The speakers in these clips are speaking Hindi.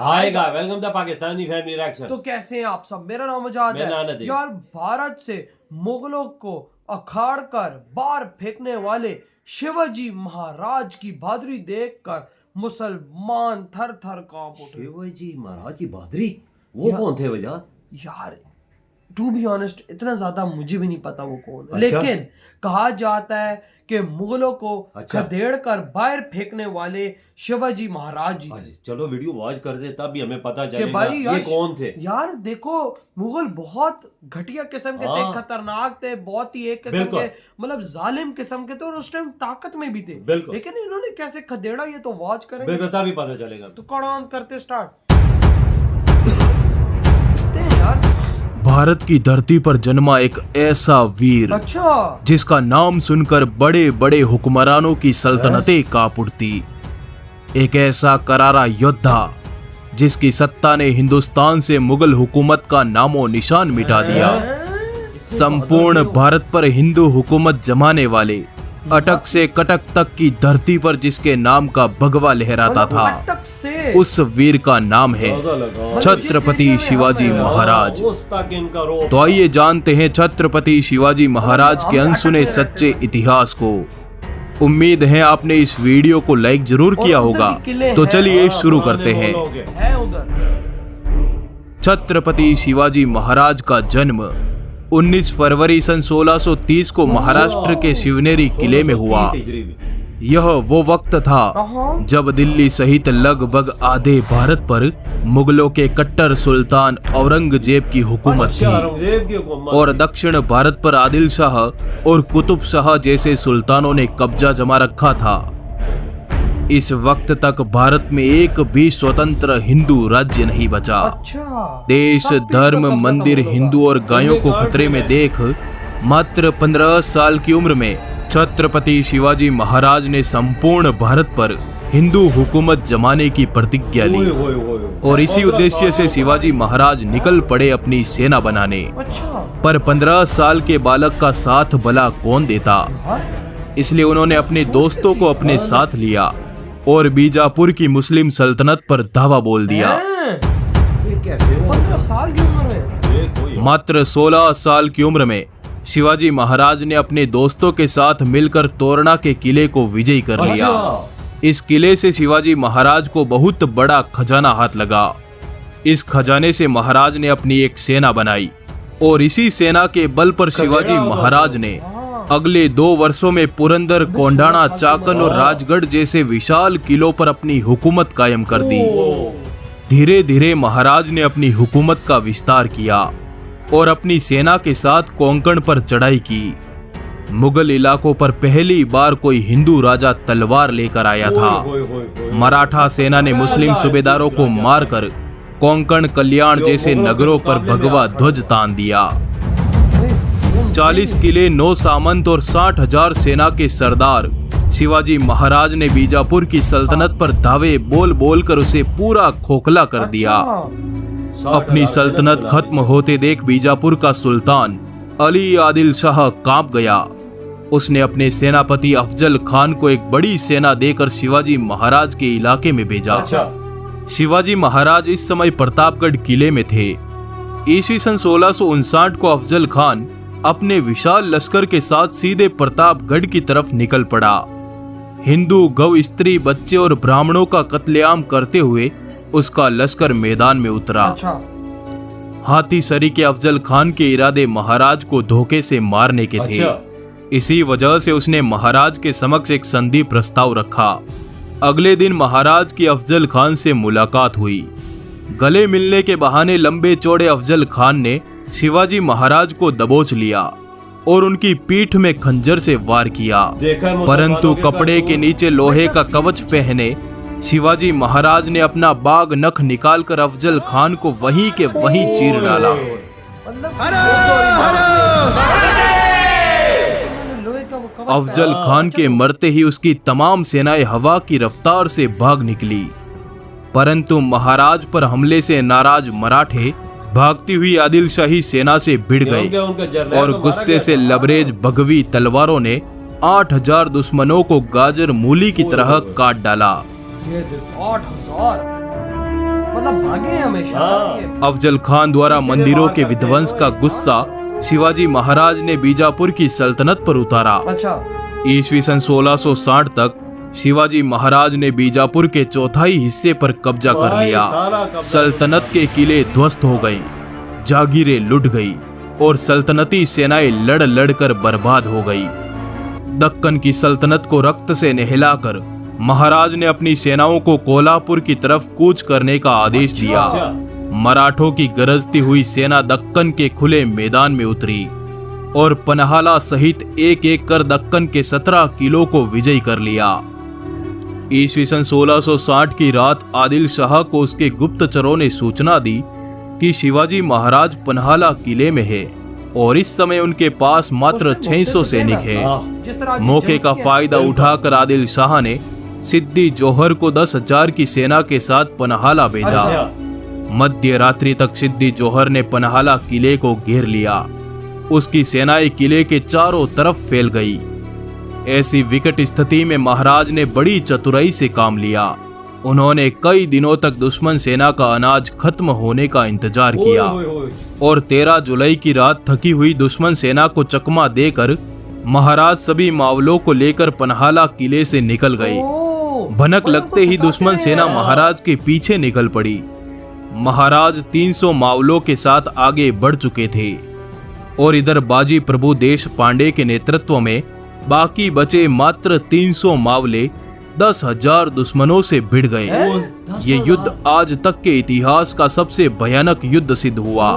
आएगा। Welcome the Pakistani family reaction. तो कैसे हैं आप सब? मेरा नाम आजाद है। यार भारत से मुगलों को अखाड़ कर बाहर फेंकने वाले शिवाजी महाराज की बहादुरी देखकर मुसलमान थर थर कांप उठे। शिवाजी महाराज की बहादुरी? वो कौन थे वजह? यार टू बी ऑनेस्ट इतना ज्यादा मुझे भी नहीं पता वो कौन है। अच्छा? लेकिन कहा जाता है कि मुगलों को खदेड़ कर बाहर फेंकने वाले शिवाजी महाराज जी। चलो वीडियो वॉच कर दे तब भी हमें पता चलेगा भाई ये कौन थे। यार देखो मुगल बहुत घटिया किस्म के थे, खतरनाक थे, बहुत ही एक किस्म के मतलब जालिम किस्म के थे और उस टाइम ताकत में भी थे। लेकिन इन्होंने कैसे खदेड़ा ये तो वॉच करेंगे, बिल्कुल तभी पता चलेगा। तो कौन करते स्टार्ट यार। भारत की धरती पर जन्मा एक ऐसा वीर, अच्छा, जिसका नाम सुनकर बड़े बड़े हुक्मरानों की सल्तनतें कांप उठती। एक ऐसा करारा योद्धा जिसकी सत्ता ने हिंदुस्तान से मुगल हुकूमत का नामो निशान मिटा दिया। संपूर्ण भारत पर हिंदू हुकूमत जमाने वाले अटक से कटक तक की धरती पर जिसके नाम का भगवा लहराता था, उस वीर का नाम है छत्रपति शिवाजी महाराज। तो आइए जानते हैं छत्रपति शिवाजी महाराज के अनसुने सच्चे इतिहास को। उम्मीद है आपने इस वीडियो को लाइक जरूर किया होगा। तो चलिए शुरू करते हैं। छत्रपति शिवाजी महाराज का जन्म 19 फरवरी सन 1630 को महाराष्ट्र के शिवनेरी किले में हुआ। यह वो वक्त था जब दिल्ली सहित लगभग आधे भारत पर मुगलों के कट्टर सुल्तान औरंगजेब की हुकूमत थी और दक्षिण भारत पर आदिल शाह और कुतुब शाह जैसे सुल्तानों ने कब्जा जमा रखा था। इस वक्त तक भारत में एक भी स्वतंत्र हिंदू राज्य नहीं बचा। देश, धर्म, मंदिर, हिंदू और गायों को खतरे में देख मात्र 15 साल की उम्र में छत्रपति शिवाजी महाराज ने संपूर्ण भारत पर हिंदू हुकूमत जमाने की प्रतिज्ञा ली और इसी उद्देश्य से शिवाजी महाराज निकल पड़े अपनी सेना बनाने। पर 15 साल के बालक का साथ भला कौन देता, इसलिए उन्होंने अपने दोस्तों को अपने साथ लिया और बीजापुर की मुस्लिम सल्तनत पर धावा बोल दिया। मात्र 16 साल की उम्र में शिवाजी महाराज ने अपने दोस्तों के साथ मिलकर तोरणा के किले को विजयी कर लिया। इस किले से शिवाजी महाराज को बहुत बड़ा खजाना हाथ लगा। इस खजाने से महाराज ने अपनी एक सेना बनाई और इसी सेना के बल पर शिवाजी महाराज ने अगले 2 वर्षों में पुरंदर, कोंडाणा, चाकन और राजगढ़ जैसे विशाल किलों पर अपनी हुकूमत कायम कर दी। धीरे धीरे महाराज ने अपनी हुकूमत का विस्तार किया और अपनी सेना के साथ कोंकण पर चढ़ाई की। मुगल इलाकों पर पहली बार कोई हिंदू राजा तलवार लेकर आया था। मराठा सेना ने मुस्लिम सूबेदारों को मारकर कोंकण, कल्याण जैसे नगरों पर भगवा ध्वज तान दिया। 40 किले, 9 सामंत और 60,000 सेना के सरदार शिवाजी महाराज ने बीजापुर की सल्तनत पर दावे बोल बोल कर उसे पूरा खोखला कर दिया। अपनी सल्तनत खत्म होते देख बीजापुर का सुल्तान अली आदिल शाह कांप गया। उसने अपने सेनापति अफजल खान को एक बड़ी सेना देकर शिवाजी महाराज के इलाके में भेजा। शिवाजी महाराज इस समय प्रतापगढ़ किले में थे। ईस्वी सन 1659 को अफजल खान अपने विशाल लश्कर के साथ सीधे प्रतापगढ़ की तरफ निकल पड़ा। हिंदू, गौ, स्त्री, बच्चे और ब्राह्मणों का कत्लेआम करते हुए उसका लश्कर मैदान में उतरा। हाथी सरी के अफजल खान के इरादे महाराज को धोखे से मारने के थे। इसी वजह से उसने महाराज के समक्ष एक संधि प्रस्ताव रखा। अगले दिन महाराज की अफजल खान से मुलाकात हुई। गले मिलने के बहाने लंबे चौड़े अफजल खान ने शिवाजी महाराज को दबोच लिया और उनकी पीठ में खंजर से वार किया। परंतु कपड़े के नीचे लोहे का कवच पहने शिवाजी महाराज ने अपना बाग नख निकालकर अफजल खान को वहीं के वहीं चीर डाला। अफजल खान के मरते ही उसकी तमाम सेनाएं हवा की रफ्तार से भाग निकली। परंतु महाराज पर हमले से नाराज मराठे भागती हुई आदिल शाही सेना से भिड़ गए और गुस्से से लबरेज बगवी तलवारों ने 8,000 दुश्मनों को गाजर मूली की तरह काट डाला। 8,000 मतलब भागे हैं हमेशा। हाँ। ये अफजल खान द्वारा पीछे से मंदिरों वार के करते विध्वंस हैं। का गुस्सा शिवाजी महाराज ने बीजापुर की सल्तनत पर उतारा। अच्छा। ईस्वी सन 1660 तक शिवाजी महाराज ने बीजापुर के चौथाई हिस्से पर कब्जा कर भाई, लिया। सारा कब्जा सल्तनत के किले ध्वस्त हो गए, जागीरें लुट गई और सल्तनती सेनाएं लड़ लड़ कर बर्बाद हो गई। दक्कन की सल्तनत को रक्त से नहलाकर महाराज ने अपनी सेनाओं को कोल्हापुर की तरफ कूच करने का आदेश दिया। मराठों की गरजती हुई सेना दक्कन के खुले मैदान में उतरी और पन्हाला सहित एक एक कर दक्कन के 17 किलों को विजयी कर लिया। ईस्वी सन 1660 की रात आदिल शाह को उसके गुप्तचरों ने सूचना दी कि शिवाजी महाराज पन्हाला किले में है और इस समय उनके पास मात्र 600 सैनिक है। जिस तरह मौके का फायदा उठाकर आदिल शाह ने सिद्दी जौहर को 10,000 की सेना के साथ पन्हाला भेजा। अच्छा। मध्य रात्रि तक सिद्दी जौहर ने पन्हाला किले को घेर लिया। उसकी सेनाएं किले के चारों तरफ फैल गई। ऐसी विकट स्थिति में महाराज ने बड़ी चतुराई से काम लिया। उन्होंने कई दिनों तक दुश्मन सेना का अनाज खत्म होने का इंतजार किया और 13 जुलाई की रात थकी हुई दुश्मन सेना को चकमा देकर महाराज सभी मावलों को लेकर पन्हाला किले से निकल गए। भनक लगते ही दुश्मन सेना महाराज के पीछे निकल पड़ी। महाराज 300 मावलों के साथ आगे बढ़ चुके थे और इधर बाजी प्रभु देश पांडे के नेतृत्व में बाकी बचे मात्र 300 मावले 10,000 दुश्मनों से भिड़ गए। ये युद्ध आज तक के इतिहास का सबसे भयानक युद्ध सिद्ध हुआ।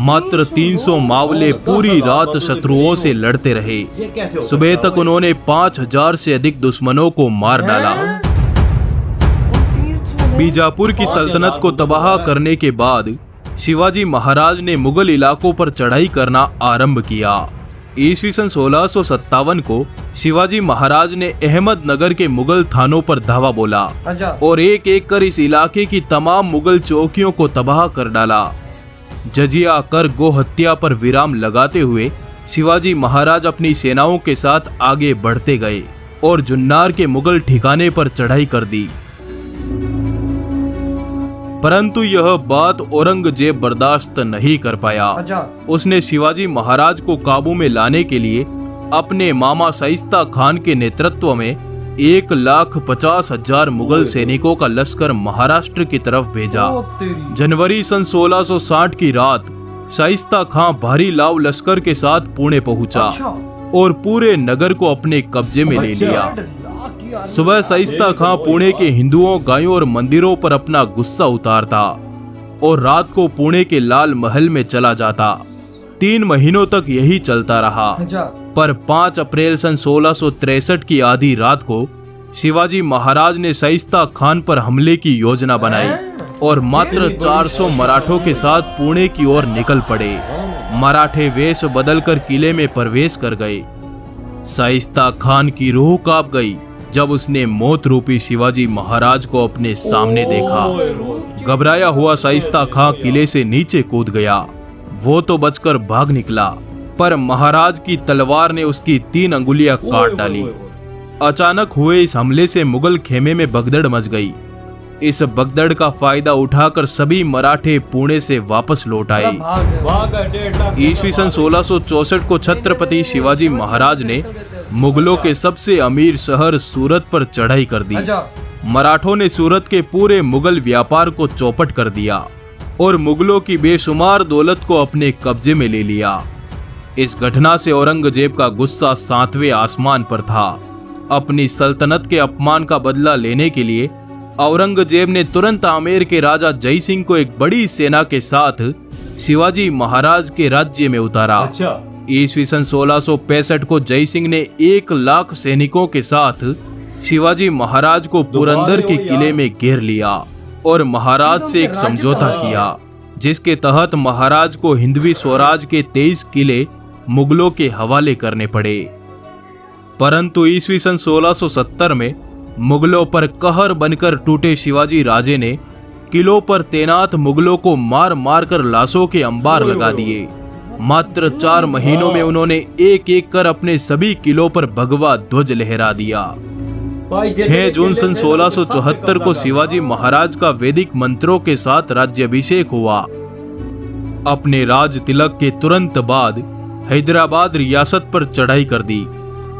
मात्र 300 मावले पूरी रात शत्रुओं से लड़ते रहे। ये कैसे हो सुबह सकता तक उन्होंने 5,000 से अधिक दुश्मनों को मार डाला। बीजापुर की सल्तनत को तबाह करने के बाद शिवाजी महाराज ने मुगल इलाकों पर चढ़ाई करना आरंभ किया। ईस्वी सन 1657 को शिवाजी महाराज ने अहमदनगर के मुगल थानों पर धावा बोला और एक एक कर इस इलाके की तमाम मुगल चौकियों को तबाह कर डाला। जजिया कर गो हत्या पर विराम लगाते हुए शिवाजी महाराज अपनी सेनाओं के साथ आगे बढ़ते गए और जुन्नार के मुगल ठिकाने पर चढ़ाई कर दी। परंतु यह बात औरंगजेब बर्दाश्त नहीं कर पाया। उसने शिवाजी महाराज को काबू में लाने के लिए अपने मामा शाइस्ता खान के नेतृत्व में 1,50,000 मुगल सैनिकों का लश्कर महाराष्ट्र की तरफ भेजा। जनवरी सन 1660 की रात शाइस्ता खां भारी लाव लश्कर के साथ पुणे पहुंचा और पूरे नगर को अपने कब्जे में ले लिया। सुबह शाइस्ता खां पुणे के हिंदुओं, गायों और मंदिरों पर अपना गुस्सा उतारता और रात को पुणे के लाल महल में चला जाता। 3 महीनों तक यही चलता रहा। पर 5 अप्रैल सन 1663 की आधी रात को शिवाजी महाराज ने शाइस्ता खान पर हमले की योजना बनाई और मात्र 400 मराठों के साथ पुणे की ओर निकल पड़े। मराठे वेश बदलकर किले में प्रवेश कर गए। शाइस्ता खान की रूह कांप गई जब उसने मौत रूपी शिवाजी महाराज को अपने सामने देखा। घबराया हुआ शाइस्ता खां किले से नीचे कूद गया। वो तो बचकर भाग निकला, पर महाराज की तलवार ने उसकी 3 अंगुलियां काट डाली। अचानक हुए इस हमले से मुगल खेमे में भगदड़ मच गई। इस भगदड़ का फायदा उठाकर सभी मराठे पुणे से वापस लौट आए। ईस्वी सन 1664 को छत्रपति शिवाजी महाराज ने मुगलों के सबसे अमीर शहर सूरत पर चढ़ाई कर दी। मराठों ने सूरत के पूरे मुगल व्यापार को चौपट कर दिया और मुगलों की बेशुमार दौलत को अपने कब्जे में ले लिया। इस घटना से औरंगजेब का गुस्सा 7वें आसमान पर था। अपनी सल्तनत के अपमान का बदला लेने के लिए औरंगजेब ने तुरंत आमेर के राजा जय सिंह को एक बड़ी सेना के साथ शिवाजी महाराज के राज्य में उतारा। ईस्वी सन 1665 को जय सिंह ने 1 लाख सैनिकों के साथ शिवाजी महाराज को पुरंदर के किले में घेर लिया और महाराज से एक समझौता किया, जिसके तहत महाराज को हिंदवी स्वराज के 23 किले मुगलों के हवाले करने पड़े। परंतु ईस्वी सन 1670 में मुगलों पर कहर बनकर टूटे शिवाजी राजे ने किलों पर तैनात मुगलों को मार मार कर लाशों के अंबार लगा दिए। मात्र 4 महीनों में उन्होंने एक एक कर अपने सभी किलों पर भगवा ध्वज लहरा दिया। 6 जून सन 1674 को शिवाजी महाराज का वैदिक मंत्रों के साथ राज्याभिषेक हुआ। अपने राज तिलक के तुरंत बाद हैदराबाद रियासत पर चढ़ाई कर दी।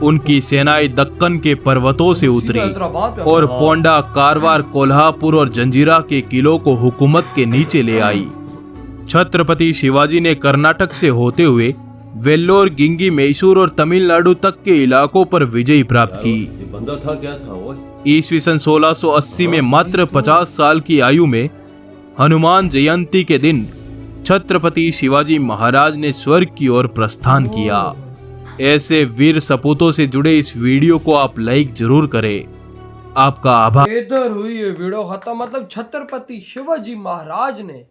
उनकी सेनाएं दक्कन के पर्वतों से उतरी और पोंडा, कारवार, कोल्हापुर और जंजीरा के किलों को हुकूमत के नीचे ले आई। छत्रपति शिवाजी ने कर्नाटक से होते हुए वेल्लोर, गिंगी, मैसूर और तमिलनाडु तक के इलाकों पर विजय प्राप्त की। ये बंदा था क्या था वो? ईस्वी सन 1680 में मात्र 50 साल की आयु में हनुमान जयंती के दिन छत्रपति शिवाजी महाराज ने स्वर्ग की ओर प्रस्थान किया। ऐसे वीर सपूतों से जुड़े इस वीडियो को आप लाइक जरूर करें। आपका आभार। इधर हुई ये वीडियो खत्म। मतलब छत्रपति शिवाजी महाराज ने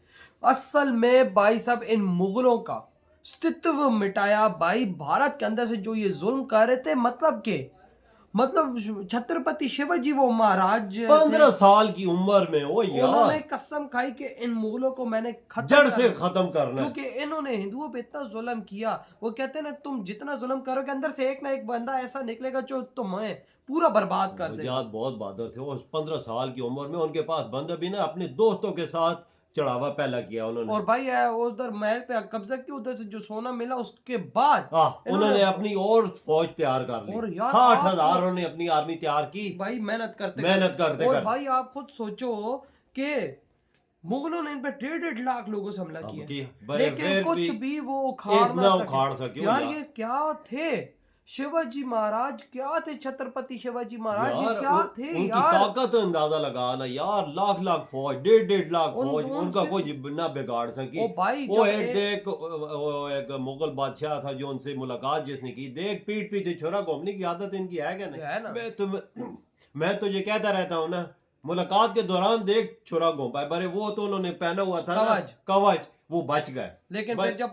असल में भाई साहब इन मुगलों का अस्तित्व मिटाया। भाई भारत के अंदर से जो ये जुल्म कर रहे थे, मतलब छत्रपति शिवाजी वो महाराज 15 साल की उम्र में वो उन्होंने यार कसम खाई कि इन मुगलों को मैंने जड़ से खत्म करना है। क्योंकि इन्होंने हिंदुओं पे इतना जुल्म किया। वो कहते हैं ना, तुम जितना जुल्म करोगे अंदर से एक ना एक बंदा ऐसा निकलेगा जो तुम्हें पूरा बर्बाद कर देगा। आजाद बहुत बहादुर थे वो। 15 साल की उम्र में उनके पास बंदा भी ना अपने दोस्तों के साथ चढ़ावा पहला किया उन्होंने। और भाई उधर महल पे कब्जा किया, उधर से जो सोना मिला उसके बाद उन्होंने अपनी और फौज तैयार कर ली। 60,000 उन्होंने अपनी आर्मी तैयार की। भाई मेहनत करते और भाई आप खुद सोचो कि मुगलों ने इन पे 1.5 लाख लोगों से हमला किया, लेकिन कुछ भी वो उखाड़ सके। यार ये क्या थे शिवाजी महाराज, क्या थे छत्रपति शिवाजी महाराज, ये क्या थे उनकी यार। ताकत अंदाजा लगा ना यार। लाख फौज, 1.5 लाख फौज, उनका कोई ना बिगाड़ सकी। वो एक मुगल बादशाह था जो उनसे मुलाकात जिसने की, देख पीठ पीछे छोरा घूमने की आदत इनकी है क्या नहीं? मैं तुझे कहता रहता हूँ ना, मुलाकात के दौरान देख छोरा घूम पाए। बड़े वो तो उन्होंने पहना हुआ था ना कवच, वो बच गए। लेकिन फिर जब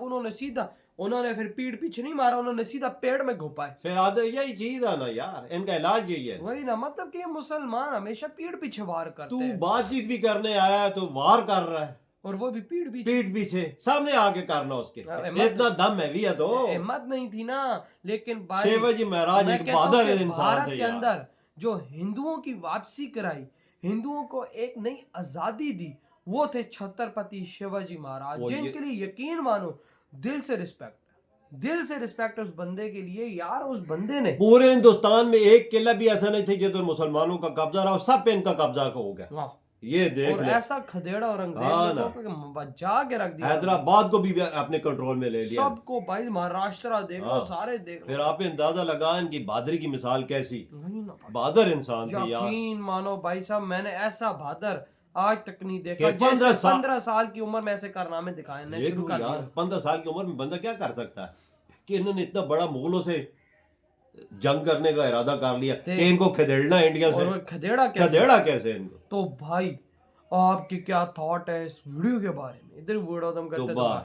उन्होंने फिर पीठ पीछे नहीं मारा, उन्होंने सीधा पेड़ में घुपाए। फिर आदत यही चीज है ना यार, इनका इलाज यही है। वही ना, मतलब कि मुसलमान हमेशा पीठ पीछे वार करते तू हैं। बातचीत भी करने आया है तो वार कर रहा है, और वो भी पीठ पीछे सामने आके करना। उसके इतना दम है भी है तो हिम्मत नहीं थी ना। लेकिन भाई शिवाजी महाराज एक बहादुर इंसान थे। के अंदर जो हिंदुओं की वापसी कराई, हिंदुओं को एक नई आजादी दी, वो थे छत्रपति शिवाजी महाराज, जिनके लिए यकीन मानो दिल से रिस्पेक्ट उस बंदे के लिए। यार उस बंदे ने पूरे हिंदुस्तान में एक किला भी ऐसा नहीं था जिधर मुसलमानों का कब्जा रहा, सब पे इनका कब्जा हो गया। ये देख और ऐसा खदेड़ा औरंगजेब को बचा के रख दिया। हैदराबाद को भी अपने कंट्रोल में ले लिया सबको। भाई महाराष्ट्र देख लो, सारे देख लो। फिर आप अंदाजा लगा इनकी बहादुरी की मिसाल कैसी। बहादुर इंसान थे यार। यकीन मानो भाई साहब, मैंने ऐसा बहादुर आज तक नहीं देखा। 15 साल की उम्र में ऐसे कारनामे दिखाए यार। 15 साल की उम्र में बंदा क्या कर सकता है कि इन्होंने इतना बड़ा मुगलों से जंग करने का इरादा कर लिया कि इनको खदेड़ना इंडिया से। खदेड़ा कैसे इनको? तो भाई आपके क्या थॉट है इस वीडियो के बारे में? इधर वीडियो तुम करते